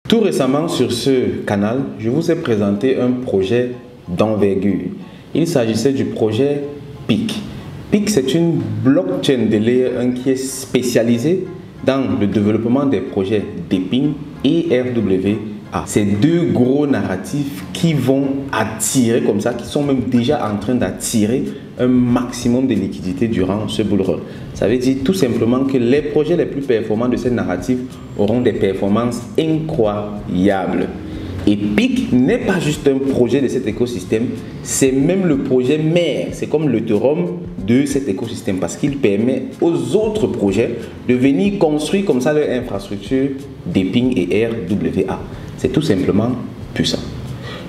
Tout récemment sur ce canal, je vous ai présenté un projet d'envergure. Il s'agissait du projet PIC. PIC, c'est une blockchain de layer 1 qui est spécialisée dans le développement des projets DePIN et RWA. C'est deux gros narratifs qui vont attirer comme ça, qui sont même déjà en train d'attirer un maximum de liquidités durant ce bull run. Ça veut dire tout simplement que les projets les plus performants de ces narratifs auront des performances incroyables. Et PIC n'est pas juste un projet de cet écosystème, c'est même le projet mère, c'est comme l'Ethereum de cet écosystème parce qu'il permet aux autres projets de venir construire comme ça leur infrastructure DePIN et RWA. C'est tout simplement puissant.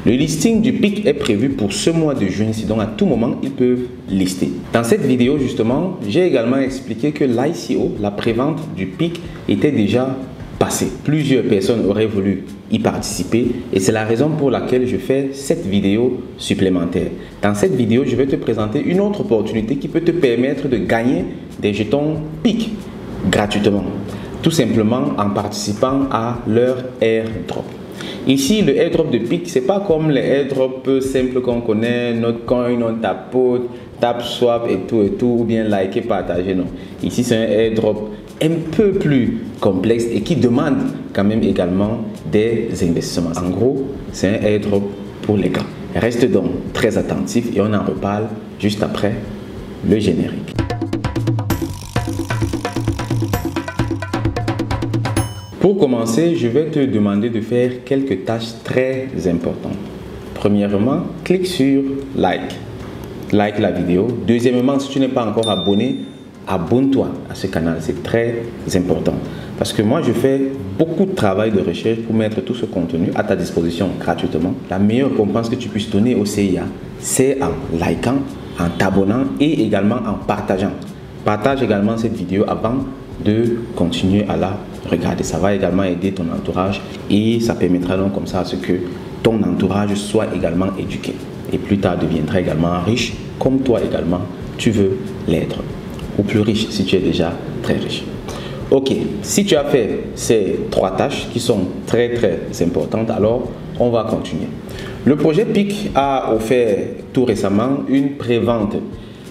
Le listing du PIC est prévu pour ce mois de juin, donc à tout moment ils peuvent lister. Dans cette vidéo justement, j'ai également expliqué que l'ICO, la prévente du PIC, était déjà passée. Plusieurs personnes auraient voulu y participer et c'est la raison pour laquelle je fais cette vidéo supplémentaire. Dans cette vidéo, je vais te présenter une autre opportunité qui peut te permettre de gagner des jetons PIC gratuitement, tout simplement en participant à leur airdrop. Ici, le airdrop de PIC, c'est pas comme les airdrops simples qu'on connaît, Notcoin, on tapote, tap swap et tout, ou bien liker, partager, non. Ici, c'est un airdrop un peu plus complexe et qui demande quand même également des investissements. En gros, c'est un airdrop pour les gars. Reste donc très attentif et on en reparle juste après le générique. Pour commencer, je vais te demander de faire quelques tâches très importantes. Premièrement, clique sur like. Like la vidéo. Deuxièmement, si tu n'es pas encore abonné, abonne-toi à ce canal. C'est très important. Parce que moi, je fais beaucoup de travail de recherche pour mettre tout ce contenu à ta disposition gratuitement. La meilleure récompense que tu puisses donner au CIA, c'est en likant, en t'abonnant et également en partageant. Partage également cette vidéo avant de continuer à la regarder. Ça va également aider ton entourage et ça permettra donc comme ça à ce que ton entourage soit également éduqué et plus tard deviendra également riche comme toi également tu veux l'être, ou plus riche si tu es déjà très riche. Ok, si tu as fait ces trois tâches qui sont très importantes, alors on va continuer. Le projet PIC a offert tout récemment une prévente.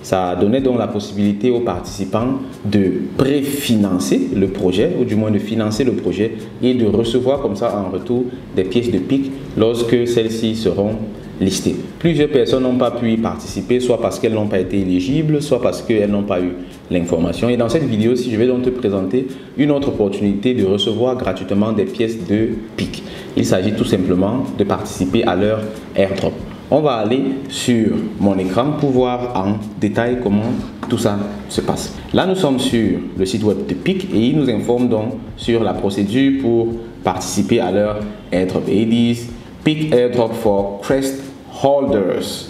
Ça donnait donc la possibilité aux participants de préfinancer le projet, ou du moins de financer le projet et de recevoir comme ça en retour des pièces de PIC lorsque celles-ci seront listées. Plusieurs personnes n'ont pas pu y participer, soit parce qu'elles n'ont pas été éligibles, soit parce qu'elles n'ont pas eu l'information. Et dans cette vidéo, je vais donc te présenter une autre opportunité de recevoir gratuitement des pièces de PIC. Il s'agit tout simplement de participer à leur airdrop. On va aller sur mon écran pour voir en détail comment tout ça se passe. Là, nous sommes sur le site web de PIC et ils nous informent donc sur la procédure pour participer à leur airdrop. Et ils disent PIC airdrop for crest holders.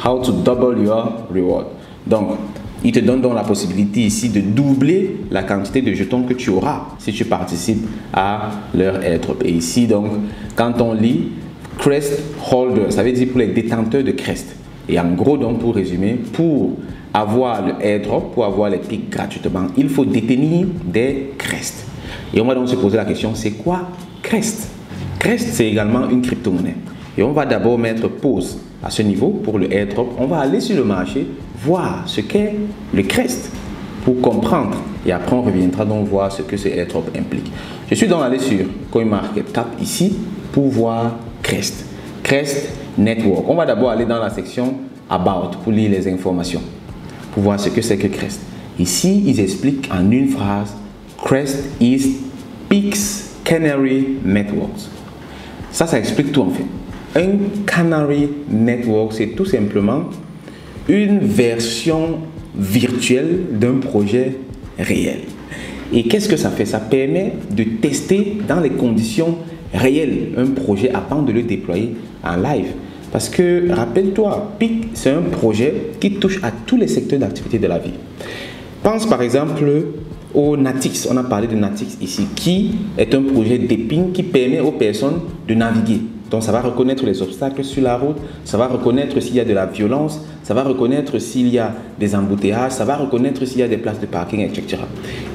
How to double your reward. Donc, ils te donnent donc la possibilité ici de doubler la quantité de jetons que tu auras si tu participes à leur airdrop. Et ici, donc, quand on lit crest holder, ça veut dire pour les détenteurs de crest. Et en gros, donc pour résumer, pour avoir le airdrop, pour avoir les PIC gratuitement, il faut détenir des crests. Et on va donc se poser la question, c'est quoi crest? Crest, c'est également une crypto-monnaie. Et on va d'abord mettre pause à ce niveau pour le airdrop. On va aller sur le marché, voir ce qu'est le crest pour comprendre. Et après, on reviendra donc voir ce que ce airdrop implique. Je suis donc allé sur CoinMarketCap ici pour voir Crest. Crest Network. On va d'abord aller dans la section About pour lire les informations, pour voir ce que c'est que Crest. Ici, ils expliquent en une phrase Crest is PIC's Canary Networks. Ça explique tout en fait. Un Canary Network, c'est tout simplement une version virtuelle d'un projet réel. Et qu'est-ce que ça fait? Ça permet de tester dans les conditions réelles un projet avant de le déployer en live. Parce que, rappelle-toi, PIC, c'est un projet qui touche à tous les secteurs d'activité de la vie. Pense par exemple au Natix. On a parlé de Natix ici, qui est un projet DePIN qui permet aux personnes de naviguer. Donc, ça va reconnaître les obstacles sur la route, ça va reconnaître s'il y a de la violence, ça va reconnaître s'il y a des embouteillages, ça va reconnaître s'il y a des places de parking, etc.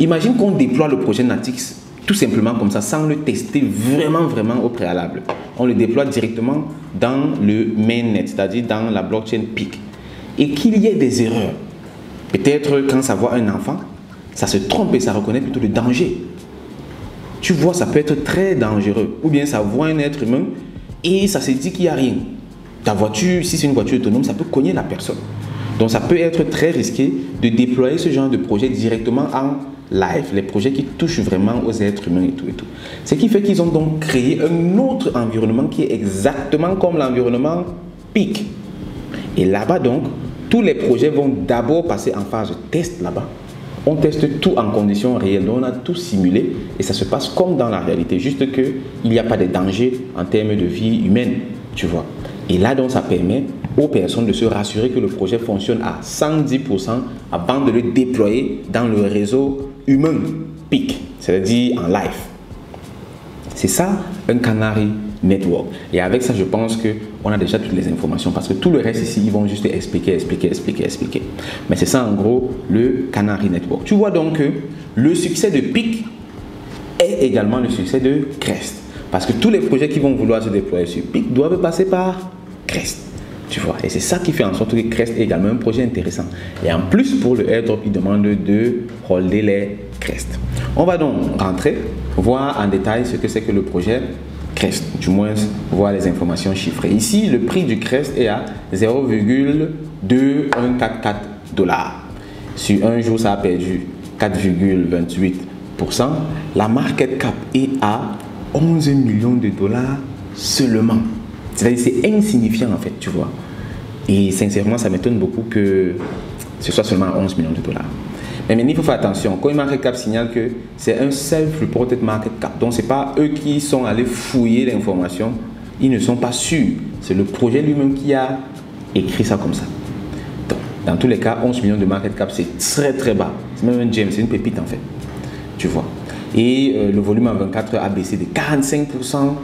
Imagine qu'on déploie le projet Natix tout simplement comme ça, sans le tester vraiment au préalable. On le déploie directement dans le mainnet, c'est-à-dire dans la blockchain PIC. Et qu'il y ait des erreurs. Peut-être quand ça voit un enfant, ça se trompe et ça reconnaît plutôt le danger. Tu vois, ça peut être très dangereux. Ou bien ça voit un être humain et ça se dit qu'il n'y a rien. Ta voiture, si c'est une voiture autonome, ça peut cogner la personne. Donc ça peut être très risqué de déployer ce genre de projet directement en live, les projets qui touchent vraiment aux êtres humains et tout. Ce qui fait qu'ils ont donc créé un autre environnement qui est exactement comme l'environnement PIC. Et là-bas donc, tous les projets vont d'abord passer en phase de test là-bas. On teste tout en conditions réelles, donc on a tout simulé et ça se passe comme dans la réalité, juste qu'il n'y a pas de danger en termes de vie humaine, tu vois. Et là donc ça permet aux personnes de se rassurer que le projet fonctionne à 110% avant de le déployer dans le réseau humain PIC, c'est-à-dire en live. C'est ça un Canary Network. Et avec ça, je pense qu'on a déjà toutes les informations parce que tout le reste ici, ils vont juste expliquer. Mais c'est ça en gros le Canary Network. Tu vois donc que le succès de PIC est également le succès de Crest. Parce que tous les projets qui vont vouloir se déployer sur PIC doivent passer par Crest. Tu vois, et c'est ça qui fait en sorte que Crest est également un projet intéressant. Et en plus, pour le airdrop, il demande de holder les Crest. On va donc rentrer, voir en détail ce que c'est que le projet Crest, du moins voir les informations chiffrées. Ici, le prix du Crest est à 0,2144 $. Sur un jour, ça a perdu 4,28%. La market cap est à 11 millions de dollars seulement. C'est-à-dire c'est insignifiant en fait, tu vois. Et sincèrement, ça m'étonne beaucoup que ce soit seulement 11 millions de dollars. Mais maintenant, il faut faire attention. CoinMarketCap signale que c'est un self-reported market cap. Donc, ce n'est pas eux qui sont allés fouiller l'information. Ils ne sont pas sûrs. C'est le projet lui-même qui a écrit ça comme ça. Donc, dans tous les cas, 11 millions de market cap, c'est très bas. C'est même un gem, c'est une pépite en fait. Tu vois. Et le volume en 24 heures a baissé de 45%.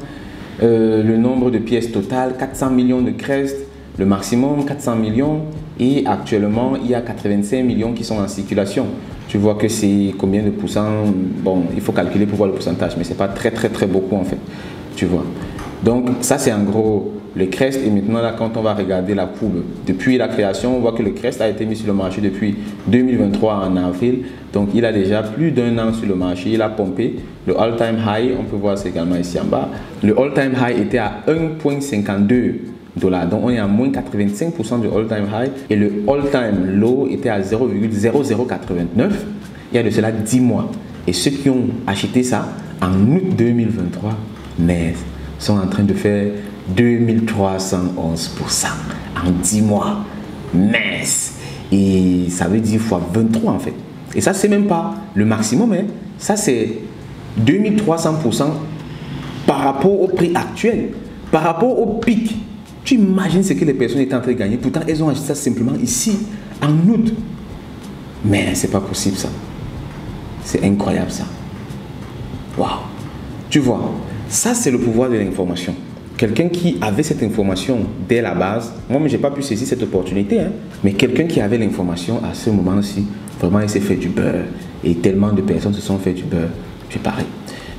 Le nombre de pièces totales, 400 millions de Crest, le maximum 400 millions et actuellement il y a 85 millions qui sont en circulation. Tu vois que c'est combien de pourcents? Bon, il faut calculer pour voir le pourcentage, mais c'est pas très beaucoup en fait. Tu vois. Donc ça c'est en gros le Crest. Et maintenant là, quand on va regarder la courbe depuis la création, on voit que le Crest a été mis sur le marché depuis 2023 en avril. Donc il a déjà plus d'un an sur le marché. Il a pompé le all-time high. On peut voir c'est également ici en bas. Le all-time high était à 1,52 $. Donc on est à moins 85% du all-time high. Et le all-time low était à 0,0089 il y a de cela 10 mois. Et ceux qui ont acheté ça en août 2023, mais sont en train de faire 2311% en 10 mois. Mince. Et ça veut dire fois 23 en fait. Et ça, c'est même pas le maximum. Hein. Ça, c'est 2300% par rapport au prix actuel. Par rapport au pic. Tu imagines ce que les personnes étaient en train de gagner. Pourtant, elles ont acheté ça simplement ici, en août. Mais c'est pas possible ça. C'est incroyable ça. Waouh. Tu vois, ça c'est le pouvoir de l'information. Quelqu'un qui avait cette information dès la base, moi-même je n'ai pas pu saisir cette opportunité, hein, mais quelqu'un qui avait l'information à ce moment-ci, vraiment il s'est fait du beurre. Et tellement de personnes se sont fait du beurre, je parie.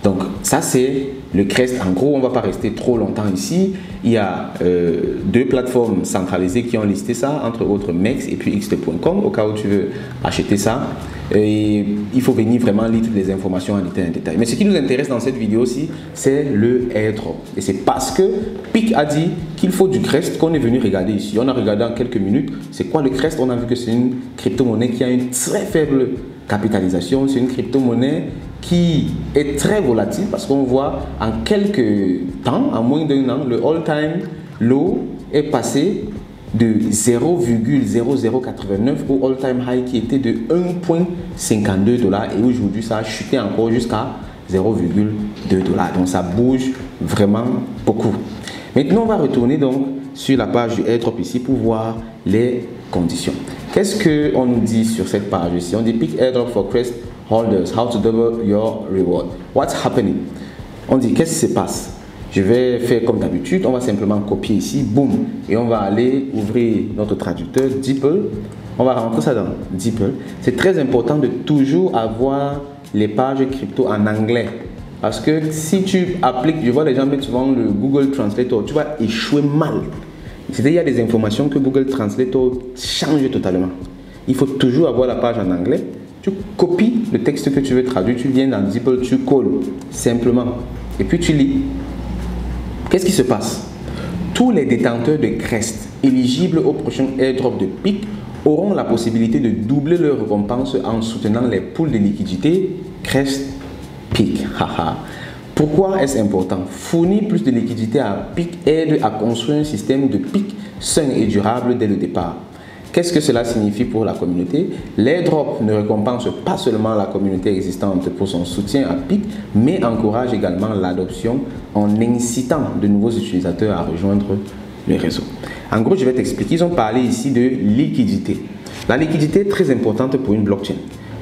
Donc ça c'est le Crest. En gros, on ne va pas rester trop longtemps ici. Il y a deux plateformes centralisées qui ont listé ça, entre autres MEX et puis xt.com, au cas où tu veux acheter ça. Et il faut venir vraiment lire toutes les informations en détail. Mais ce qui nous intéresse dans cette vidéo aussi, c'est le airdrop. Et c'est parce que PIC a dit qu'il faut du Crest qu'on est venu regarder ici. On a regardé en quelques minutes. C'est quoi le Crest? On a vu que c'est une crypto-monnaie qui a une très faible capitalisation. C'est une crypto-monnaie qui est très volatile parce qu'on voit en quelques temps, en moins d'un an, le all-time low est passé de 0,0089 au all-time high qui était de 1,52 $ et aujourd'hui ça a chuté encore jusqu'à 0,2 $. Donc ça bouge vraiment beaucoup. Maintenant on va retourner donc sur la page du airdrop ici pour voir les conditions. Qu'est-ce qu'on nous dit sur cette page ici? On dit pick airdrop for Crest holders, how to double your reward. What's happening? On dit qu'est-ce qui se passe? Je vais faire comme d'habitude, on va simplement copier ici, boum, et on va aller ouvrir notre traducteur DeepL. On va rentrer ça dans DeepL. C'est très important de toujours avoir les pages crypto en anglais Parce que si tu appliques, je vois les gens mettre souvent le Google Translator, tu vas échouer mal. C'est-à-dire il y a des informations que Google Translator change totalement. Il faut toujours avoir la page en anglais. Tu copies le texte que tu veux traduire, tu viens dans DeepL, tu colles simplement. Et puis tu lis. Qu'est-ce qui se passe? Tous les détenteurs de Crest éligibles au prochain airdrop de PIC auront la possibilité de doubler leur récompense en soutenant les pools de liquidité Crest PIC. Pourquoi est-ce important? Fournir plus de liquidité à PIC aide à construire un système de PIC sain et durable dès le départ. Qu'est-ce que cela signifie pour la communauté? L'airdrop ne récompense pas seulement la communauté existante pour son soutien à PIC, mais encourage également l'adoption en incitant de nouveaux utilisateurs à rejoindre le réseau. En gros, je vais t'expliquer. Ils ont parlé ici de liquidité. La liquidité est très importante pour une blockchain.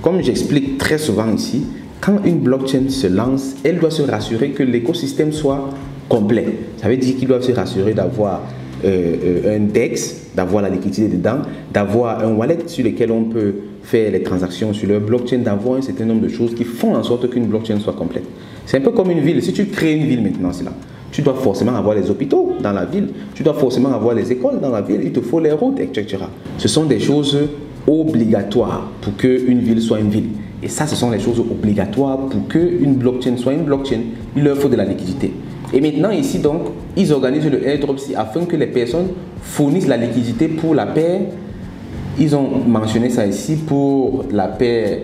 Comme j'explique très souvent ici, quand une blockchain se lance, elle doit se rassurer que l'écosystème soit complet. Ça veut dire qu'ils doivent se rassurer d'avoir un DEX, d'avoir la liquidité dedans, d'avoir un wallet sur lequel on peut faire les transactions sur leur blockchain, d'avoir un certain nombre de choses qui font en sorte qu'une blockchain soit complète. C'est un peu comme une ville. Si tu crées une ville maintenant, c'est là. Tu dois forcément avoir les hôpitaux dans la ville, tu dois forcément avoir les écoles dans la ville, il te faut les routes, etc. Ce sont des choses obligatoires pour qu'une ville soit une ville. Et ça, ce sont les choses obligatoires pour qu'une blockchain soit une blockchain. Il leur faut de la liquidité. Et maintenant, ici, donc, ils organisent le airdrop afin que les personnes fournissent la liquidité pour la paire. Ils ont mentionné ça ici pour la paire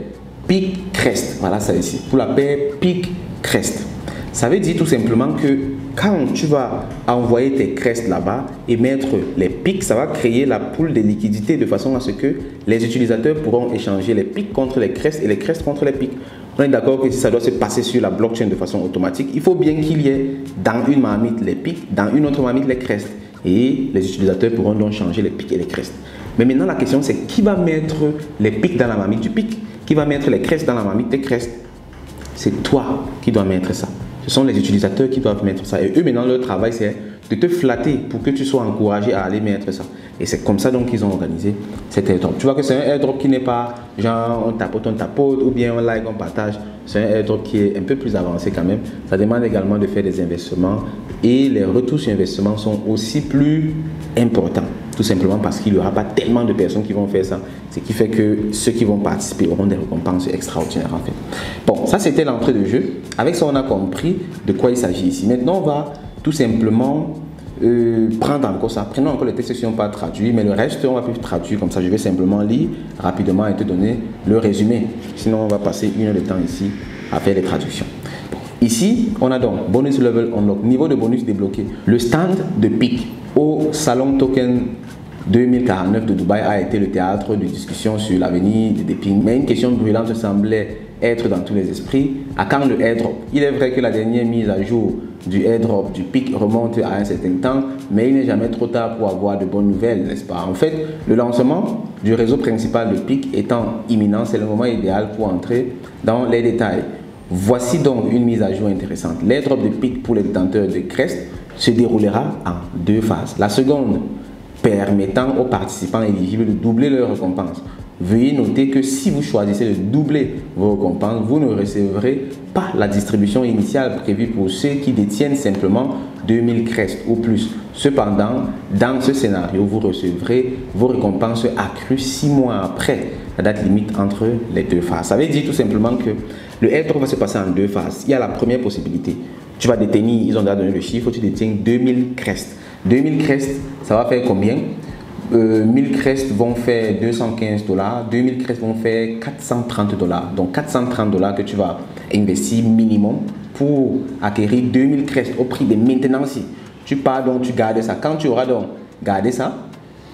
PIC Crest. Voilà ça ici. Pour la paire PIC Crest. Ça veut dire tout simplement que quand tu vas envoyer tes Crest là-bas et mettre les PIC, ça va créer la pool de liquidité de façon à ce que les utilisateurs pourront échanger les PIC contre les Crest et les Crest contre les PIC. On est d'accord que si ça doit se passer sur la blockchain de façon automatique, il faut bien qu'il y ait dans une marmite les PIC, dans une autre marmite les Crest. Et les utilisateurs pourront donc changer les PIC et les Crest. Mais maintenant la question c'est qui va mettre les PIC dans la marmite du PIC? Qui va mettre les Crest dans la marmite des Crest? C'est toi qui dois mettre ça. Ce sont les utilisateurs qui doivent mettre ça. Et eux maintenant leur travail c'est de te flatter pour que tu sois encouragé à aller mettre ça. Et c'est comme ça donc qu'ils ont organisé cet airdrop. Tu vois que c'est un airdrop qui n'est pas genre on tapote ou bien on like, on partage. C'est un airdrop qui est un peu plus avancé quand même. Ça demande également de faire des investissements et les retours sur investissement sont aussi plus importants. Tout simplement parce qu'il n'y aura pas tellement de personnes qui vont faire ça. Ce qui fait que ceux qui vont participer auront des récompenses extraordinaires en fait. Bon, ça c'était l'entrée de jeu. Avec ça, on a compris de quoi il s'agit ici. Maintenant, on va tout simplement prendre encore ça. Prenons encore les textes qui ne sont pas traduits, mais le reste, on va plus traduire comme ça. Je vais simplement lire rapidement et te donner le résumé. Sinon, on va passer une heure de temps ici à faire les traductions. Bon. Ici, on a donc bonus level unlock, niveau de bonus débloqué. Le stand de PIC au Salon Token 2049 de Dubaï a été le théâtre de discussions sur l'avenir des PIC. Mais une question brûlante semblait être dans tous les esprits. À quand le airdrop? Il est vrai que la dernière mise à jour du airdrop du PIC remonte à un certain temps, mais il n'est jamais trop tard pour avoir de bonnes nouvelles, n'est-ce pas? En fait, le lancement du réseau principal de PIC étant imminent, c'est le moment idéal pour entrer dans les détails. Voici donc une mise à jour intéressante. L'airdrop de PIC pour les détenteurs de Crest se déroulera en deux phases. La seconde permettant aux participants éligibles de doubler leurs récompenses. Veuillez noter que si vous choisissez de doubler vos récompenses, vous ne recevrez pas la distribution initiale prévue pour ceux qui détiennent simplement 2000 Crest ou plus. Cependant, dans ce scénario, vous recevrez vos récompenses accrues 6 mois après la date limite entre les deux phases. Ça veut dire tout simplement que le airdrop va se passer en deux phases. Il y a la première possibilité. Tu vas détenir, ils ont déjà donné le chiffre, tu détiens 2000 Crest. 2000 Crest, ça va faire combien? 1000 Crest vont faire 215 $, 2000 Crest vont faire 430 $. Donc 430 $ que tu vas investir minimum pour acquérir 2000 Crest au prix de maintenant. Si tu pars donc, tu gardes ça. Quand tu auras donc gardé ça,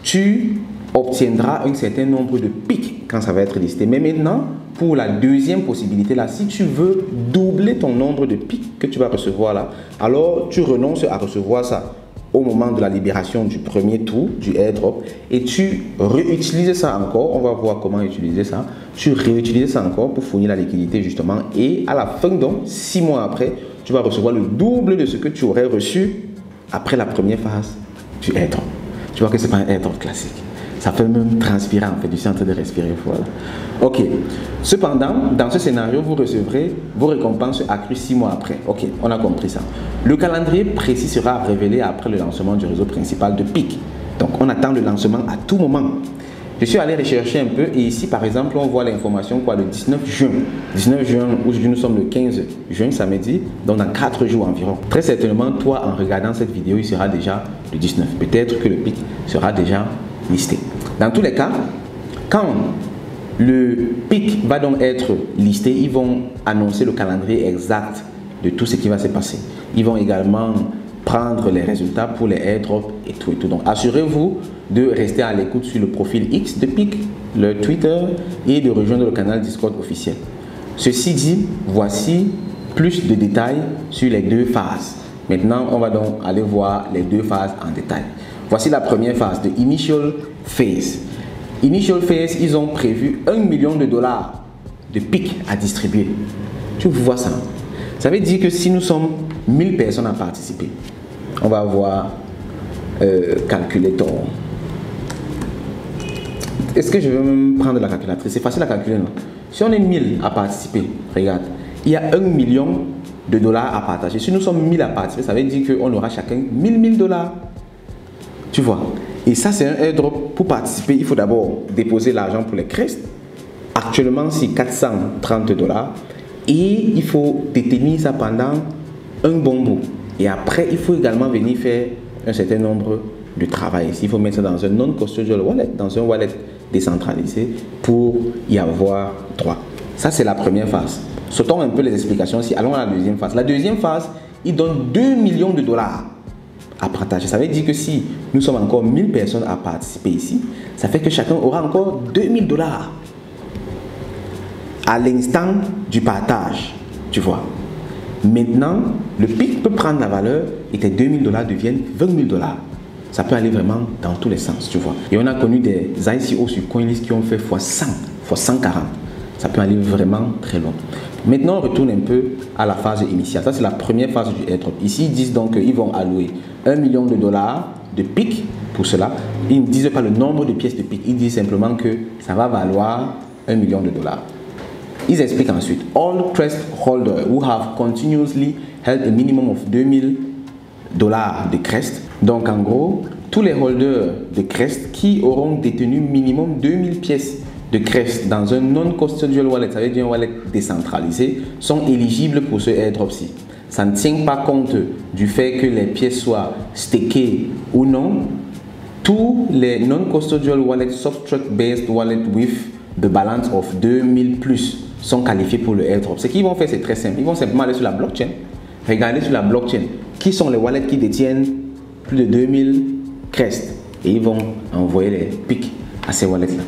tu obtiendras un certain nombre de PIC quand ça va être listé. Mais maintenant, pour la deuxième possibilité là, si tu veux doubler ton nombre de PIC que tu vas recevoir là, alors tu renonces à recevoir ça au moment de la libération du premier tour du airdrop et tu réutilises ça encore. On va voir comment utiliser ça. Tu réutilises ça encore pour fournir la liquidité justement et à la fin donc 6 mois après tu vas recevoir le double de ce que tu aurais reçu après la première phase du airdrop. Tu vois que c'est pas un airdrop classique. Ça fait même transpirer en fait, je suis en train de respirer, voilà. Ok. Cependant, dans ce scénario, vous recevrez vos récompenses accrues 6 mois après. Ok, on a compris ça. Le calendrier précis sera révélé après le lancement du réseau principal de PIC. Donc, on attend le lancement à tout moment. Je suis allé rechercher un peu et ici, par exemple, on voit l'information quoi, le 19 juin. 19 juin, aujourd'hui nous sommes le 15 juin, samedi, donc dans 4 jours environ. Très certainement, toi, en regardant cette vidéo, il sera déjà le 19. Peut-être que le PIC sera déjà listé. Dans tous les cas, quand le PIC va donc être listé, ils vont annoncer le calendrier exact de tout ce qui va se passer. Ils vont également prendre les résultats pour les airdrops et tout et tout. Donc, assurez-vous de rester à l'écoute sur le profil X de PIC, le Twitter et de rejoindre le canal Discord officiel. Ceci dit, voici plus de détails sur les deux phases. Maintenant, on va donc aller voir les deux phases en détail. Voici la première phase de Initial Phase. Initial Phase, ils ont prévu $1 million de PIC à distribuer. Tu vois ça? Ça veut dire que si nous sommes 1000 personnes à participer, on va avoir calculé ton... Est-ce que je vais même prendre la calculatrice? C'est facile à calculer, non? Si on est 1000 à participer, regarde, il y a $1 million à partager. Si nous sommes 1000 à participer, ça veut dire qu'on aura chacun 1000 $. Tu vois? Et ça, c'est un airdrop. Pour participer, il faut d'abord déposer l'argent pour les crests. Actuellement, c'est $430. Et il faut détenir ça pendant un bon bout. Et après, il faut également venir faire un certain nombre de travail. Il faut mettre ça dans un non-custodial wallet, dans un wallet décentralisé pour y avoir droit. Ça, c'est la première phase. Sautons un peu les explications ici. Allons à la deuxième phase. La deuxième phase, il donne $2 millions à partager. Ça veut dire que si nous sommes encore 1000 personnes à participer ici, ça fait que chacun aura encore $2000 à l'instant du partage. Tu vois. Maintenant, le PIC peut prendre la valeur et tes $2000 deviennent $20 000. Ça peut aller vraiment dans tous les sens, tu vois. Et on a connu des ICO sur CoinList qui ont fait x100, x140. Ça peut aller vraiment très loin. Maintenant, on retourne un peu à la phase initiale. Ça, c'est la première phase du airdrop. Ici, ils disent donc qu'ils vont allouer $1 million de PIC pour cela. Ils ne disent pas le nombre de pièces de PIC. Ils disent simplement que ça va valoir $1 million. Ils expliquent ensuite, all crest holders who have continuously held a minimum of $2000 de crest. Donc en gros, tous les holders de crest qui auront détenu minimum 2000 pièces de crest dans un non-custodial wallet, ça veut dire un wallet décentralisé, sont éligibles pour ce airdrop-ci. Ça ne tient pas compte du fait que les pièces soient stakées ou non. Tous les non-custodial wallets, Substrate-based wallet with the balance of 2000 plus sont qualifiés pour le airdrop. Ce qu'ils vont faire, c'est très simple. Ils vont simplement aller sur la blockchain, regarder sur la blockchain qui sont les wallets qui détiennent plus de 2000 crests et ils vont envoyer les PIC à ces wallets-là.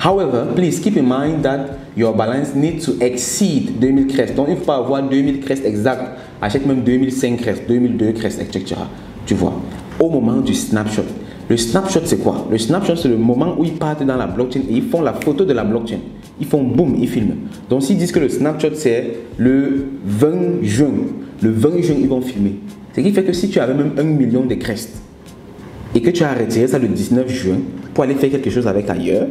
However, please keep in mind that your balance needs to exceed 2000 crests. Donc, il ne faut pas avoir 2000 crests exacts. Achète même 2005 crests, 2002 crests, etc. Tu vois, au moment du snapshot. Le snapshot, c'est quoi? Le snapshot, c'est le moment où ils partent dans la blockchain et ils font la photo de la blockchain. Ils font boum, ils filment. Donc, s'ils disent que le snapshot, c'est le 20 juin, le 20 juin, ils vont filmer. Ce qui fait que si tu avais même 1 million de crests et que tu as retiré ça le 19 juin pour aller faire quelque chose avec ailleurs,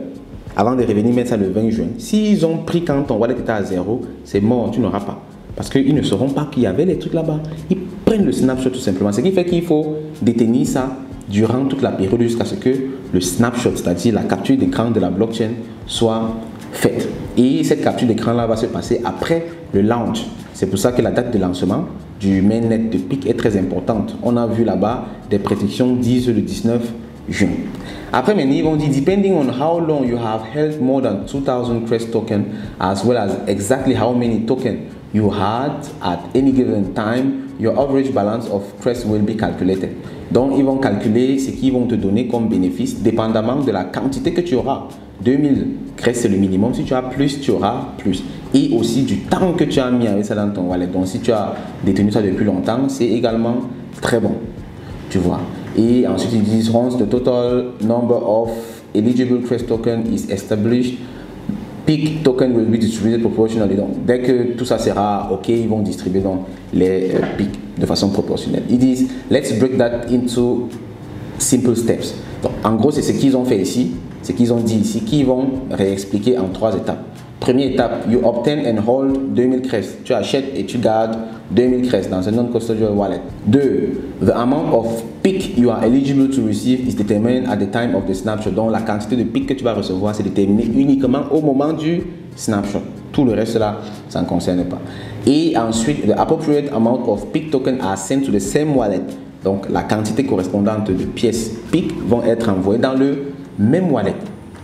avant de revenir mettre ça le 20 juin, s'ils ont pris quand ton wallet était à 0, c'est mort, tu n'auras pas. Parce qu'ils ne sauront pas qu'il y avait les trucs là-bas. Ils prennent le snapshot tout simplement. Ce qui fait qu'il faut détenir ça durant toute la période jusqu'à ce que le snapshot, c'est-à-dire la capture d'écran de la blockchain, soit faite. Et cette capture d'écran-là va se passer après le launch. C'est pour ça que la date de lancement du mainnet de PIC est très importante. On a vu là-bas des prédictions disent le 19 juin. Après, maintenant, ils vont dire, depending on how long you have held more than 2000 crest tokens, as well as exactly how many tokens you had at any given time, your average balance of crest will be calculated. Donc, ils vont calculer ce qu'ils vont te donner comme bénéfice, dépendamment de la quantité que tu auras. 2000 crest, c'est le minimum. Si tu as plus, tu auras plus. Et aussi du temps que tu as mis avec ça dans ton wallet. Donc, si tu as détenu ça depuis longtemps, c'est également très bon. Tu vois. Et ensuite, ils disent, once the total number of eligible crest token is established, PIC token will be distributed proportionally. Donc, dès que tout ça sera OK, ils vont distribuer donc les PIC de façon proportionnelle. Ils disent, let's break that into simple steps. Donc, en gros, c'est ce qu'ils ont fait ici. ce qu'ils ont dit ici, qu'ils vont réexpliquer en 3 étapes. Première étape, you obtain and hold 2000 CREST. Tu achètes et tu gardes 2000 CREST dans un non-custodial wallet. 2. The amount of PIC you are eligible to receive is determined at the time of the snapshot. Donc la quantité de PIC que tu vas recevoir, c'est déterminé uniquement au moment du snapshot. Tout le reste là, ça ne concerne pas. Et ensuite, the appropriate amount of PIC tokens are sent to the same wallet. Donc la quantité correspondante de pièces PIC vont être envoyées dans le même wallet.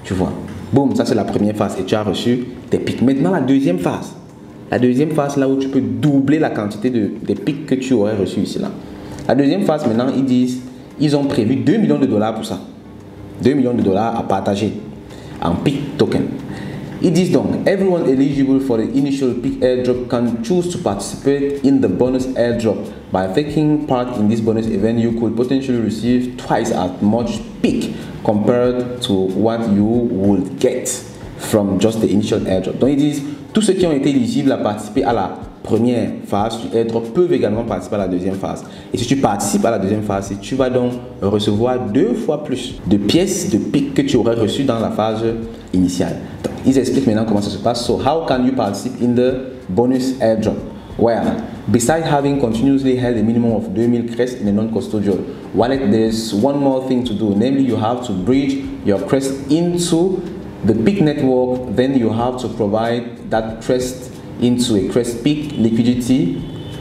Tu vois. Boum, ça c'est la première phase et tu as reçu tes pics. Maintenant la deuxième phase. La deuxième phase, là où tu peux doubler la quantité des pics que tu aurais reçu ici là. La deuxième phase, maintenant, ils disent, ils ont prévu 2 millions de dollars pour ça. 2 millions de dollars à partager en pic token. Ils disent donc, everyone eligible for the initial PIC airdrop can choose to participate in the bonus airdrop. By taking part in this bonus event, you could potentially receive twice as much PIC compared to what you would get from just the initial airdrop. Donc ils disent, tous ceux qui ont été éligibles à participer à la première phase du airdrop peuvent également participer à la deuxième phase. Et si tu participes à la deuxième phase, tu vas donc recevoir 2 fois plus de pièces de PIC que tu aurais reçues dans la phase initiale. Donc, ils expliquent maintenant comment ça se passe. So, how can you participate in the bonus airdrop? Well, besides having continuously held a minimum of 2000 CREST in a non-custodial wallet, there's one more thing to do. Namely, you have to bridge your CREST into the PIC network. Then you have to provide that CREST into a CREST PIC liquidity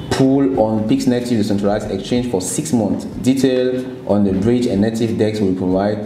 pool on PIC's native decentralized exchange for 6 months. Detail on the bridge and native DEX will provide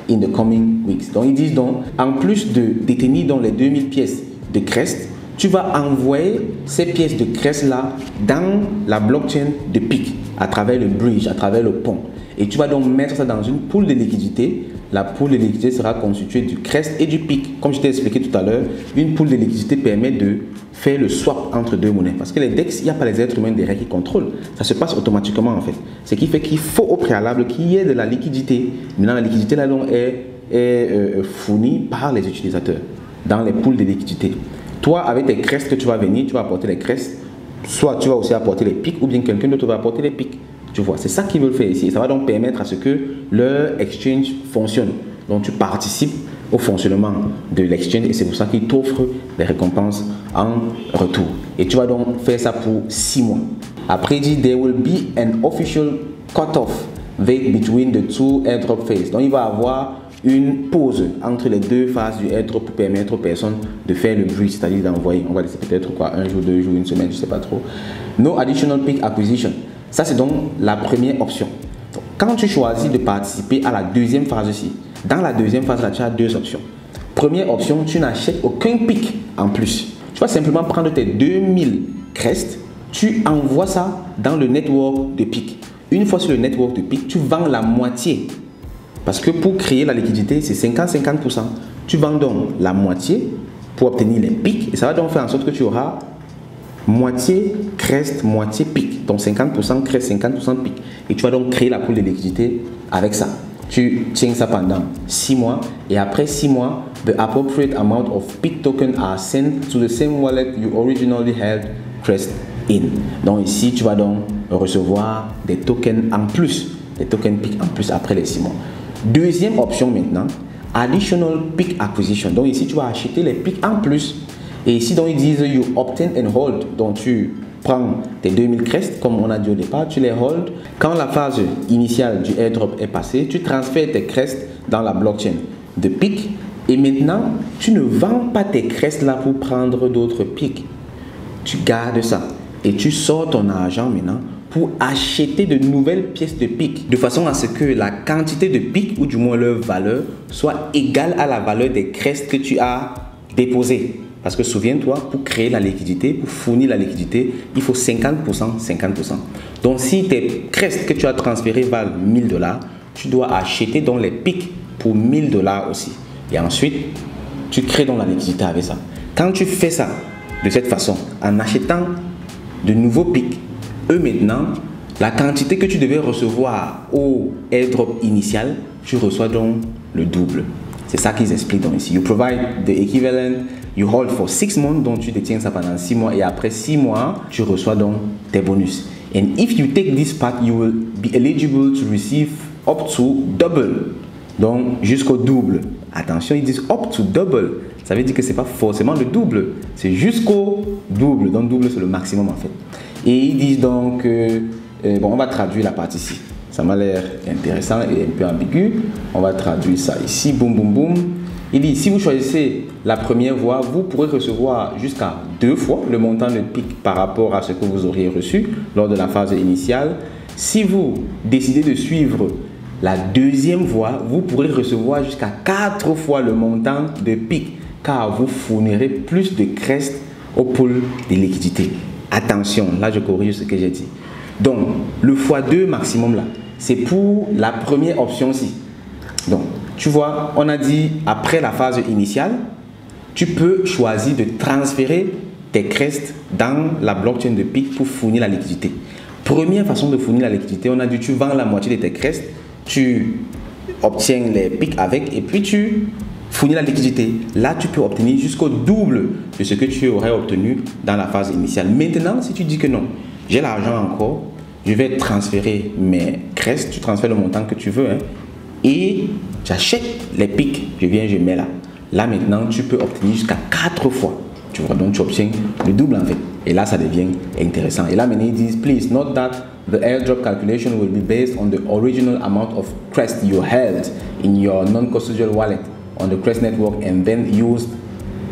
in the coming weeks. Donc ils disent donc, en plus de détenir dans les 2000 pièces de CREST, tu vas envoyer ces pièces de CREST là dans la blockchain de PIC à travers le bridge, à travers le pont. Et tu vas donc mettre ça dans une pool de liquidité. La pool de liquidité sera constituée du CREST et du PIC. Comme je t'ai expliqué tout à l'heure, une pool de liquidité permet de faire le swap entre 2 monnaies. Parce que les DEX, il n'y a pas les êtres humains derrière qui contrôlent. Ça se passe automatiquement en fait. Ce qui fait qu'il faut au préalable qu'il y ait de la liquidité. Maintenant, la liquidité là donc est fournie par les utilisateurs dans les pools de liquidité. Toi, avec tes CREST que tu vas venir, tu vas apporter les CREST. Soit tu vas aussi apporter les PIC ou bien quelqu'un d'autre va apporter les PIC. Tu vois, c'est ça qu'ils veulent faire ici. Et ça va donc permettre à ce que leur exchange fonctionne. Donc tu participes au fonctionnement de l'exchange et c'est pour ça qu'ils t'offrent des récompenses en retour. Et tu vas donc faire ça pour 6 mois. Après, il dit, there will be an official cut-off date between the 2 airdrop phases. Donc il va avoir une pause entre les 2 phases du airdrop pour permettre aux personnes de faire le bridge, c'est-à-dire d'envoyer, on va laisser peut-être quoi, 1 jour, 2 jours, 1 semaine, je sais pas trop. No additional PIC acquisition. Ça, c'est donc la première option. Donc, quand tu choisis de participer à la deuxième phase ici, dans la deuxième phase, là, tu as 2 options. Première option, tu n'achètes aucun PIC en plus. Tu vas simplement prendre tes 2000 CREST, tu envoies ça dans le network de PIC. Une fois sur le network de PIC, tu vends la moitié. Parce que pour créer la liquidité, c'est 50-50%. Tu vends donc la moitié pour obtenir les PIC. Et ça va donc faire en sorte que tu auras moitié CREST, moitié PIC. Donc 50% CREST, 50% PIC. Et tu vas donc créer la pool de liquidité avec ça. Tu tiens ça pendant 6 mois. Et après 6 mois, the appropriate amount of PIC tokens are sent to the same wallet you originally held CREST in. Donc ici, tu vas donc recevoir des tokens en plus. Des tokens PIC en plus après les 6 mois. Deuxième option maintenant, additional PIC acquisition. Donc ici, tu vas acheter les PIC en plus. Et ici, donc, ils disent you obtain and hold. Donc tu prends tes 2000 CREST, comme on a dit au départ, tu les hold. Quand la phase initiale du airdrop est passée, tu transfères tes CREST dans la blockchain de PIC. Et maintenant, tu ne vends pas tes CREST là pour prendre d'autres PIC. Tu gardes ça et tu sors ton argent maintenant pour acheter de nouvelles pièces de PIC, de façon à ce que la quantité de PIC, ou du moins leur valeur, soit égale à la valeur des CREST que tu as déposé. Parce que souviens-toi, pour créer la liquidité, pour fournir la liquidité, il faut 50%, 50%. Donc si tes CREST que tu as transférés valent 1000 $, tu dois acheter donc les PIC pour 1000 $ aussi. Et ensuite, tu crées donc la liquidité avec ça. Quand tu fais ça de cette façon, en achetant de nouveaux PIC, eux maintenant, la quantité que tu devais recevoir au airdrop initial, tu reçois donc le double. C'est ça qu'ils expliquent donc ici. You provide the equivalent, you hold for 6 months, donc tu détiens ça pendant 6 mois et après 6 mois, tu reçois donc tes bonus. And if you take this path, you will be eligible to receive up to double, donc jusqu'au double Attention, ils disent up to double. Ça veut dire que ce n'est pas forcément le double, c'est jusqu'au double. Donc double, c'est le maximum en fait. Et ils disent donc, bon, on va traduire la partie ici. Ça m'a l'air intéressant et un peu ambigu. On va traduire ça ici. Boum, boum, boum. Il dit, si vous choisissez la première voie, vous pourrez recevoir jusqu'à 2 fois le montant de pic par rapport à ce que vous auriez reçu lors de la phase initiale. Si vous décidez de suivre la deuxième voie, vous pourrez recevoir jusqu'à 4 fois le montant de pic car vous fournirez plus de crest au pool de liquidité. Attention, là je corrige ce que j'ai dit. Donc, le x2 maximum là, c'est pour la première option-ci. Donc, tu vois, on a dit après la phase initiale, tu peux choisir de transférer tes crests dans la blockchain de PIC pour fournir la liquidité. Première façon de fournir la liquidité, on a dit tu vends la moitié de tes crests, tu obtiens les PIC avec et puis tu fournis la liquidité. Là, tu peux obtenir jusqu'au double de ce que tu aurais obtenu dans la phase initiale. Maintenant, si tu dis que non, j'ai l'argent encore, je vais transférer mes crests, tu transfères le montant que tu veux, hein, et j'achète les pics, je viens, je mets là. Là maintenant, tu peux obtenir jusqu'à 4 fois. Tu vois, donc tu obtiens le double en fait. Et là, ça devient intéressant. Et là maintenant, ils disent, please note that the airdrop calculation will be based on the original amount of crest you held in your non-custodial wallet on the Crest network and then used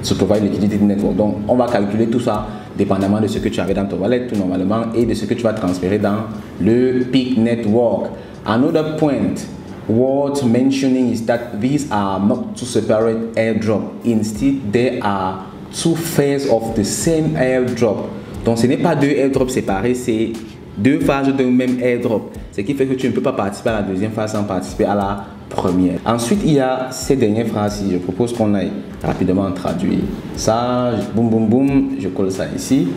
to provide liquidity network. Donc, on va calculer tout ça dépendamment de ce que tu avais dans ton wallet tout normalement et de ce que tu vas transférer dans le PIC network. Another point worth mentioning is that these are not two separate airdrops. Instead, they are two phases of the same airdrop. Donc, ce n'est pas 2 airdrops séparés, c'est 2 phases d'un même airdrop. Ce qui fait que tu ne peux pas participer à la deuxième phase sans participer à la première. Ensuite, il y a ces dernières phrases. Je propose qu'on aille rapidement traduire ça. Boum, boum, boum. Je colle ça ici.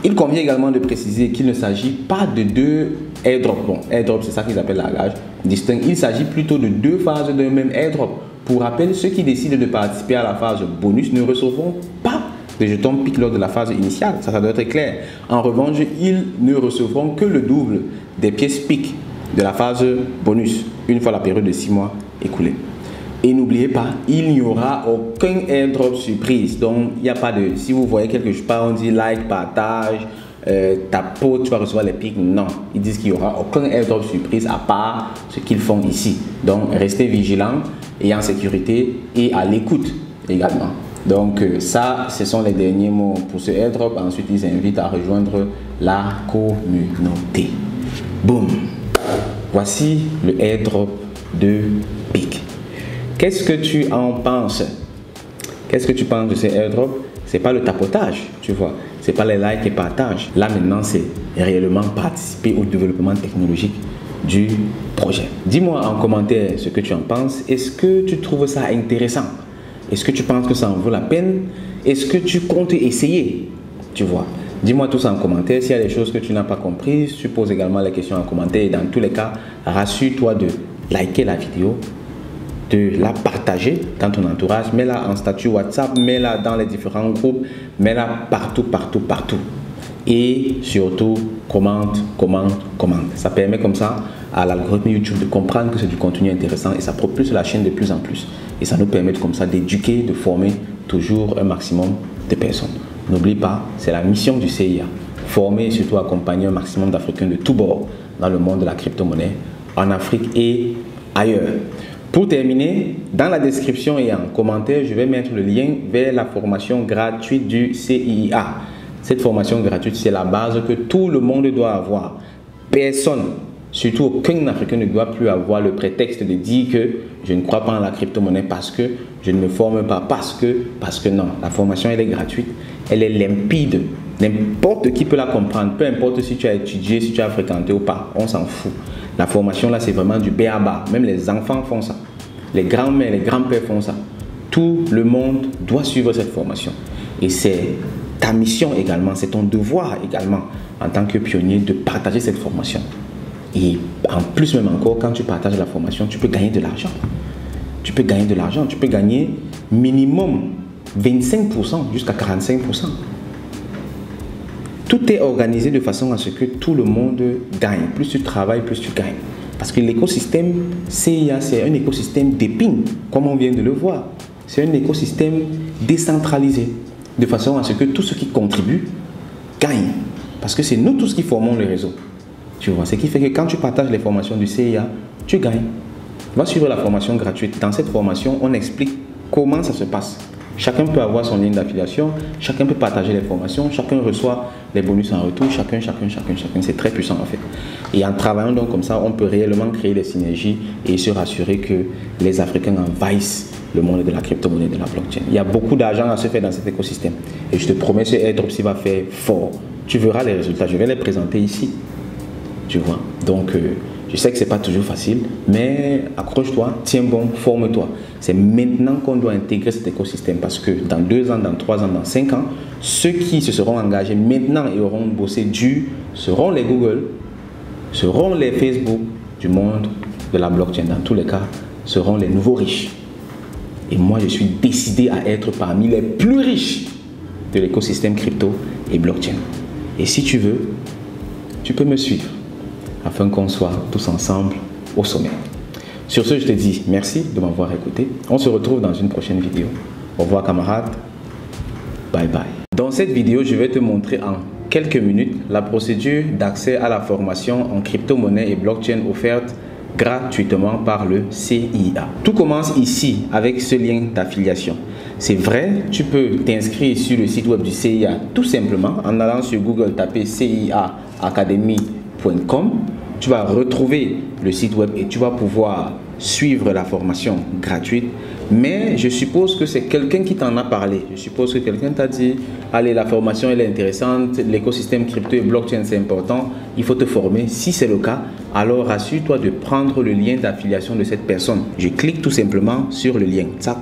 Il convient également de préciser qu'il ne s'agit pas de 2 airdrops. Bon, airdrop, c'est ça qu'ils appellent la gage distinct. Il s'agit plutôt de 2 phases d'un même airdrop. Pour rappel, ceux qui décident de participer à la phase bonus ne recevront pas de jetons PIC lors de la phase initiale. Ça doit être clair. En revanche, ils ne recevront que le double des pièces PIC de la phase bonus une fois la période de 6 mois écoulée. Et n'oubliez pas, il n'y aura aucun airdrop surprise. Donc, il n'y a pas de... Si vous voyez quelque chose, on dit like, partage, ta peau, tu vas recevoir les pics. Non, ils disent qu'il n'y aura aucun airdrop surprise à part ce qu'ils font ici. Donc, restez vigilants et en sécurité et à l'écoute également. Donc, ça, ce sont les derniers mots pour ce airdrop. Ensuite, ils invitent à rejoindre la communauté. Boum! Voici le airdrop de PIC. Qu'est-ce que tu en penses? Qu'est-ce que tu penses de ces airdrops? C'est pas le tapotage, tu vois. C'est pas les likes et partages. Là maintenant, c'est réellement participer au développement technologique du projet. Dis-moi en commentaire ce que tu en penses. Est-ce que tu trouves ça intéressant? Est-ce que tu penses que ça en vaut la peine? Est-ce que tu comptes essayer? Tu vois. Dis-moi tout ça en commentaire. S'il y a des choses que tu n'as pas comprises, tu poses également les questions en commentaire. Et dans tous les cas, rassure-toi de liker la vidéo, de la partager dans ton entourage, mets-la en statut WhatsApp, mets-la dans les différents groupes, mets-la partout, partout, partout. Et surtout, commente. Ça permet comme ça à l'algorithme YouTube de comprendre que c'est du contenu intéressant et ça propulse la chaîne de plus en plus. Et ça nous permet comme ça d'éduquer, de former toujours un maximum de personnes. N'oublie pas, c'est la mission du CIA. Former et surtout accompagner un maximum d'Africains de tous bords dans le monde de la crypto-monnaie, en Afrique et ailleurs. Pour terminer, dans la description et en commentaire, je vais mettre le lien vers la formation gratuite du CIA. Cette formation gratuite, c'est la base que tout le monde doit avoir. Personne, surtout aucun Africain ne doit plus avoir le prétexte de dire que je ne crois pas en la crypto-monnaie parce que je ne me forme pas, parce que non. La formation, elle est gratuite, elle est limpide. N'importe qui peut la comprendre, peu importe si tu as étudié, si tu as fréquenté ou pas, on s'en fout. La formation là, c'est vraiment du b.a.-ba. Même les enfants font ça. Les grands-mères, les grands-pères font ça. Tout le monde doit suivre cette formation. Et c'est ta mission également, c'est ton devoir également en tant que pionnier de partager cette formation. Et en plus même encore, quand tu partages la formation, tu peux gagner de l'argent. Tu peux gagner de l'argent, tu peux gagner minimum 25% jusqu'à 45%. Tout est organisé de façon à ce que tout le monde gagne. Plus tu travailles, plus tu gagnes. Parce que l'écosystème CIA, c'est un écosystème d'épines, comme on vient de le voir. C'est un écosystème décentralisé, de façon à ce que tous ceux qui contribuent gagnent. Parce que c'est nous tous qui formons le réseau. Tu vois, ce qui fait que quand tu partages les formations du CIA, tu gagnes. Va suivre la formation gratuite. Dans cette formation, on explique comment ça se passe. Chacun peut avoir son lien d'affiliation, chacun peut partager les formations, chacun reçoit les bonus en retour, chacun. C'est très puissant en fait. Et en travaillant donc comme ça, on peut réellement créer des synergies et se rassurer que les Africains envahissent le monde de la crypto-monnaie, de la blockchain. Il y a beaucoup d'argent à se faire dans cet écosystème. Et je te promets, ce airdrop va faire fort. Tu verras les résultats, je vais les présenter ici. Tu vois, donc je sais que ce n'est pas toujours facile, mais accroche-toi, tiens bon, forme-toi. C'est maintenant qu'on doit intégrer cet écosystème parce que dans 2 ans, dans 3 ans, dans 5 ans, ceux qui se seront engagés maintenant et auront bossé dur seront les Google, seront les Facebook du monde de la blockchain. Dans tous les cas, seront les nouveaux riches. Et moi, je suis décidé à être parmi les plus riches de l'écosystème crypto et blockchain. Et si tu veux, tu peux me suivre afin qu'on soit tous ensemble au sommet. Sur ce, je te dis merci de m'avoir écouté. On se retrouve dans une prochaine vidéo. Au revoir camarades. Bye bye. Dans cette vidéo, je vais te montrer en quelques minutes la procédure d'accès à la formation en crypto-monnaie et blockchain offerte gratuitement par le CIA. Tout commence ici avec ce lien d'affiliation. C'est vrai, tu peux t'inscrire sur le site web du CIA tout simplement en allant sur Google, taper ciaacademy.com. Tu vas retrouver le site web et tu vas pouvoir suivre la formation gratuite. Mais je suppose que c'est quelqu'un qui t'en a parlé. Je suppose que quelqu'un t'a dit, allez, la formation elle est intéressante, l'écosystème crypto et blockchain c'est important, il faut te former. Si c'est le cas, alors rassure-toi de prendre le lien d'affiliation de cette personne. Je clique tout simplement sur le lien. Tac.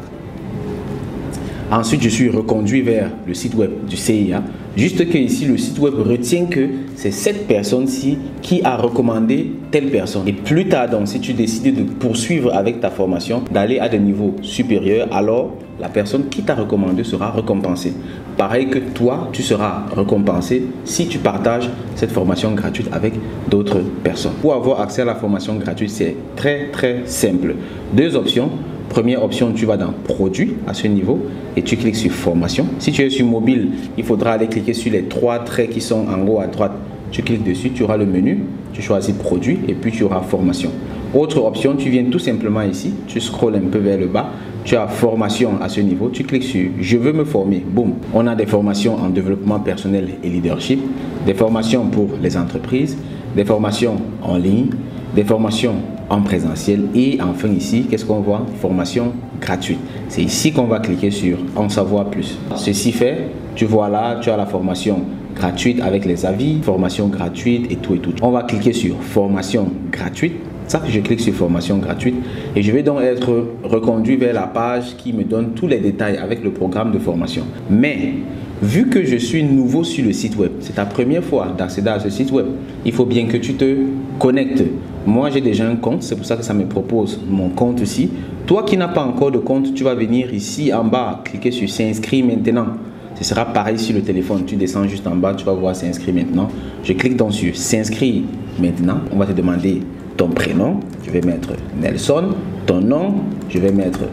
Ensuite, je suis reconduit vers le site web du CIA. Juste que ici, le site web retient que c'est cette personne-ci qui a recommandé telle personne. Et plus tard, donc, si tu décides de poursuivre avec ta formation, d'aller à des niveaux supérieurs, alors la personne qui t'a recommandé sera récompensée. Pareil que toi, tu seras récompensé si tu partages cette formation gratuite avec d'autres personnes. Pour avoir accès à la formation gratuite, c'est très simple. 2 options. Première option, tu vas dans produits à ce niveau et tu cliques sur formation. Si tu es sur mobile, il faudra aller cliquer sur les 3 traits qui sont en haut à droite. Tu cliques dessus, tu auras le menu, tu choisis produit et puis tu auras formation. Autre option, tu viens tout simplement ici, tu scrolles un peu vers le bas, tu as formation à ce niveau, tu cliques sur je veux me former. Boum, on a des formations en développement personnel et leadership, des formations pour les entreprises, des formations en ligne, des formations en présentiel et enfin ici, qu'est-ce qu'on voit? Formation gratuite. C'est ici qu'on va cliquer sur en savoir plus. Ceci fait, tu vois là, tu as la formation gratuite avec les avis, formation gratuite et tout. On va cliquer sur formation gratuite. Ça, je clique sur formation gratuite et je vais donc être reconduit vers la page qui me donne tous les détails avec le programme de formation. Mais vu que je suis nouveau sur le site web, c'est ta première fois d'accéder à ce site web, il faut bien que tu te connectes. Moi, j'ai déjà un compte, c'est pour ça que ça me propose mon compte ici. Toi qui n'as pas encore de compte, tu vas venir ici en bas, cliquer sur s'inscrire maintenant. Ce sera pareil sur le téléphone, tu descends juste en bas, tu vas voir s'inscrire maintenant. Je clique donc sur s'inscrire maintenant. On va te demander ton prénom, je vais mettre Nelson. Ton nom, je vais mettre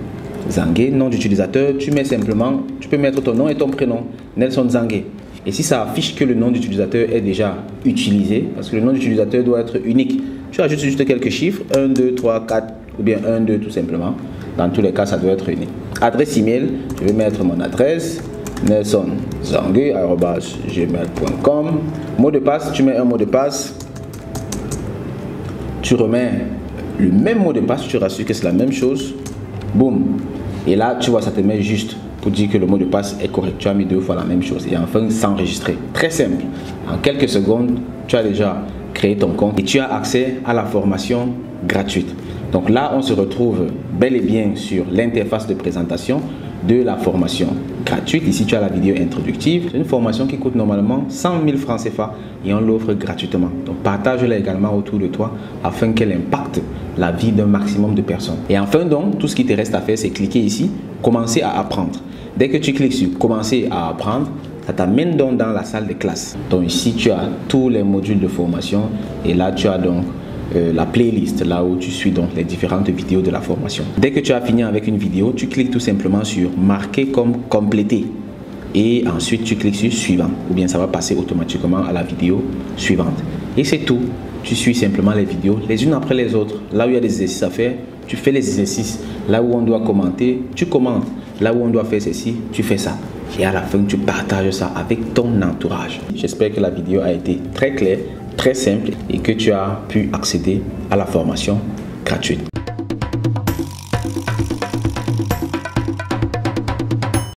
Zangué. Nom d'utilisateur, tu mets simplement, tu peux mettre ton nom et ton prénom, Nelson Zangué. Et si ça affiche que le nom d'utilisateur est déjà utilisé, parce que le nom d'utilisateur doit être unique, tu ajoutes juste quelques chiffres, 1, 2, 3, 4 ou bien 1, 2 tout simplement. Dans tous les cas, ça doit être unique. Adresse email, je vais mettre mon adresse, nelsonzangué@gmail.com. Mot de passe, tu mets un mot de passe, tu remets le même mot de passe, tu te rassures que c'est la même chose. Boum. Et là, tu vois, ça te met juste pour dire que le mot de passe est correct. Tu as mis 2 fois la même chose et enfin s'enregistrer. Très simple. En quelques secondes, tu as déjà créé ton compte et tu as accès à la formation gratuite. Donc là, on se retrouve bel et bien sur l'interface de présentation de la formation gratuite. Ici, tu as la vidéo introductive. C'est une formation qui coûte normalement 100 000 francs CFA et on l'offre gratuitement. Donc, partage-la également autour de toi afin qu'elle impacte la vie d'un maximum de personnes. Et enfin, donc, tout ce qui te reste à faire, c'est cliquer ici, commencer à apprendre. Dès que tu cliques sur commencer à apprendre, ça t'amène donc dans la salle de classe. Donc ici, tu as tous les modules de formation et là, tu as donc la playlist, là où tu suis donc les différentes vidéos de la formation. Dès que tu as fini avec une vidéo, tu cliques tout simplement sur marquer comme complété et ensuite tu cliques sur suivant, ou bien ça va passer automatiquement à la vidéo suivante. Et c'est tout. Tu suis simplement les vidéos les unes après les autres. Là où il y a des exercices à faire, tu fais les exercices. Là où on doit commenter, tu commentes. Là où on doit faire ceci, tu fais ça. Et à la fin, tu partages ça avec ton entourage. J'espère que la vidéo a été très claire, très simple et que tu as pu accéder à la formation gratuite.